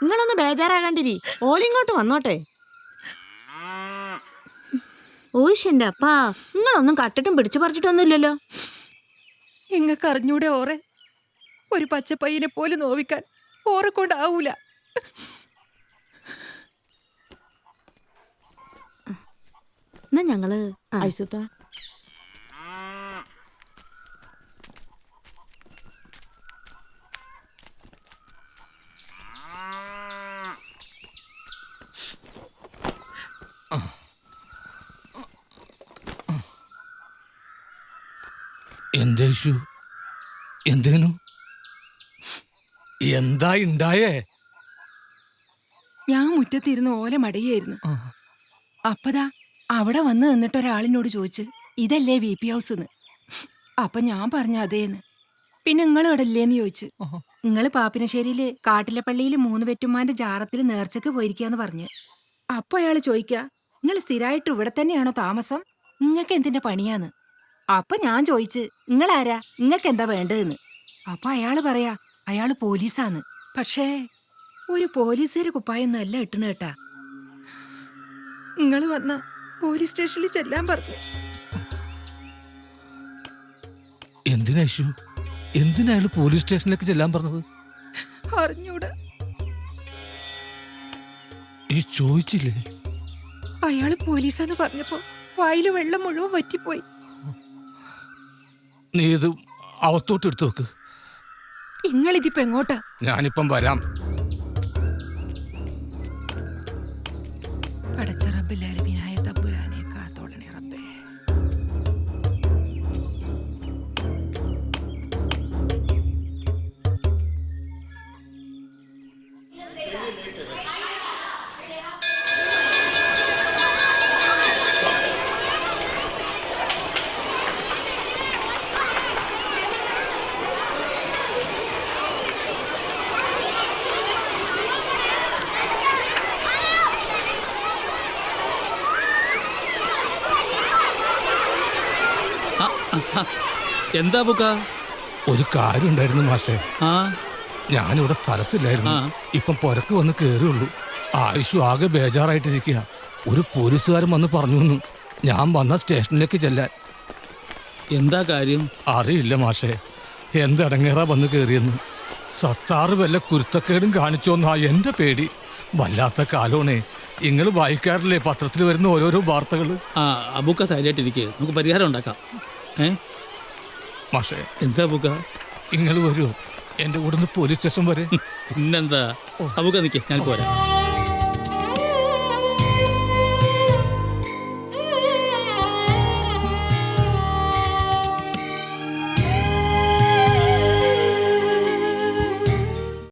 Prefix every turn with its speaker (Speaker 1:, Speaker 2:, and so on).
Speaker 1: നിങ്ങളൊന്ന് ബേജാറാകണ്ടിരി, ഓലിങ്ങോട്ട് വന്നോട്ടെ.
Speaker 2: ഓയിഷന്റെ അപ്പാ, നിങ്ങളൊന്നും കട്ടിട്ടും പിടിച്ചു പറിച്ചിട്ടൊന്നുമില്ലല്ലോ.
Speaker 3: ഇങ്ങക്ക് അറിഞ്ഞൂടെ ഓറെ? ഒരു പച്ചപ്പയ്യനെ പോലെ നോവിക്കാൻ ഓറെ കൊണ്ടാവൂല.
Speaker 2: എന്നാ ഞങ്ങള്
Speaker 1: ഐസുത്ത
Speaker 4: എന്തേശു എന്തേനു എന്താ ഉണ്ടായേ?
Speaker 3: ഞാൻ മുറ്റത്തിരുന്ന് ഓല മടയായിരുന്നു. അപ്പതാ അവിടെ വന്ന് നിന്നിട്ട് ഒരാളിനോട് ചോദിച്ച് ഇതല്ലേ VP ഹൗസ് എന്ന്. അപ്പൊ ഞാൻ പറഞ്ഞ അതേന്ന്. പിന്നെ നിങ്ങൾ ഇവിടെ ഇല്ലേന്ന് ചോദിച്ചു. നിങ്ങള് പാപ്പിനശ്ശേരിയില് കാട്ടിലെ പള്ളിയില് 3 വെറ്റുമാന്റെ ജാറത്തില് നേർച്ചക്ക് പോയിരിക്കാന്ന് പറഞ്ഞു. അപ്പൊ അയാള് ചോദിക്ക, നിങ്ങൾ സ്ഥിരമായിട്ട് ഇവിടെ തന്നെയാണോ താമസം? നിങ്ങക്ക് എന്തിന്റെ പണിയാന്ന്? അപ്പൊ ഞാൻ ചോദിച്ച് നിങ്ങളാരാ, നിങ്ങക്ക് എന്താ വേണ്ടതെന്ന്. അപ്പൊ അയാള് പറയാ അയാള് പോലീസാന്ന്. പക്ഷേ ഒരു പോലീസുകാര് കുപ്പായൊന്നല്ല ഇട്ടണ കേട്ടാ. നിങ്ങള് വന്ന പോലീസ് സ്റ്റേഷനിൽ ചെല്ലാൻ പറഞ്ഞു.
Speaker 4: എന്തിനേശു, എന്തിനായാലും പോലീസ് സ്റ്റേഷനിലേക്ക് ചെല്ലാൻ പറഞ്ഞത്?
Speaker 3: അറിഞ്ഞൂടാ.
Speaker 4: ഈ ചോദിച്ചില്ലേ?
Speaker 3: അയാള് പോലീസാന്ന് പറഞ്ഞപ്പോ വായില് വെള്ളം മുഴുവൻ വറ്റിപ്പോയി.
Speaker 4: നീ ഇത് അവത്തോട്ട് എടുത്തു വെക്ക്.
Speaker 3: നിങ്ങളിതിപ്പോ എങ്ങോട്ടാ?
Speaker 4: ഞാനിപ്പം വരാം.
Speaker 3: പടച്ച റബ്ബിലാലമീനായ തമ്പുരാനെ കാത്തോളണേ റബ്ബേ.
Speaker 5: എന്താ ബുക്ക?
Speaker 4: ഒരു കാര്യം ഉണ്ടായിരുന്നു മാഷേ.
Speaker 5: ആ,
Speaker 4: ഞാനിവിടെ സ്ഥലത്തില്ലായിരുന്നു. ഇപ്പം പുരക്ക് വന്ന് കേറിയുള്ളൂ. ആയുഷു ആകെ ബേജാറായിട്ടിരിക്കുക. ഒരു പോലീസുകാരൻ വന്ന് പറഞ്ഞു ഞാൻ വന്ന സ്റ്റേഷനിലേക്ക് ചെല്ലാൻ.
Speaker 5: എന്താ കാര്യം?
Speaker 4: അറിയില്ല മാഷേ, എന്തടങ്ങേറാ വന്ന് കേറിയെന്ന്. സത്താറ് വല്ല കുരുത്തക്കേടും കാണിച്ചോന്നാ എന്റെ പേടി. വല്ലാത്ത കാലോണേ. നിങ്ങൾ വായിക്കാറില്ലേ പത്രത്തിൽ വരുന്ന ഓരോരോ വാർത്തകള്?
Speaker 5: ആ, ബുക്ക ധൈര്യമായിട്ടിരിക്കുക, നമുക്ക് പരിഹാരം ഉണ്ടാക്കാം.
Speaker 4: മാഷേ,
Speaker 5: എന്താ ബുക്ക?
Speaker 4: നിങ്ങൾ വരുമോ എന്റെ കൂടെ പോലീസ് സ്റ്റേഷൻ വരെ?
Speaker 5: പിന്നെന്താ, ബുക്ക നിൽക്കേ, ഞാൻ പോരാ.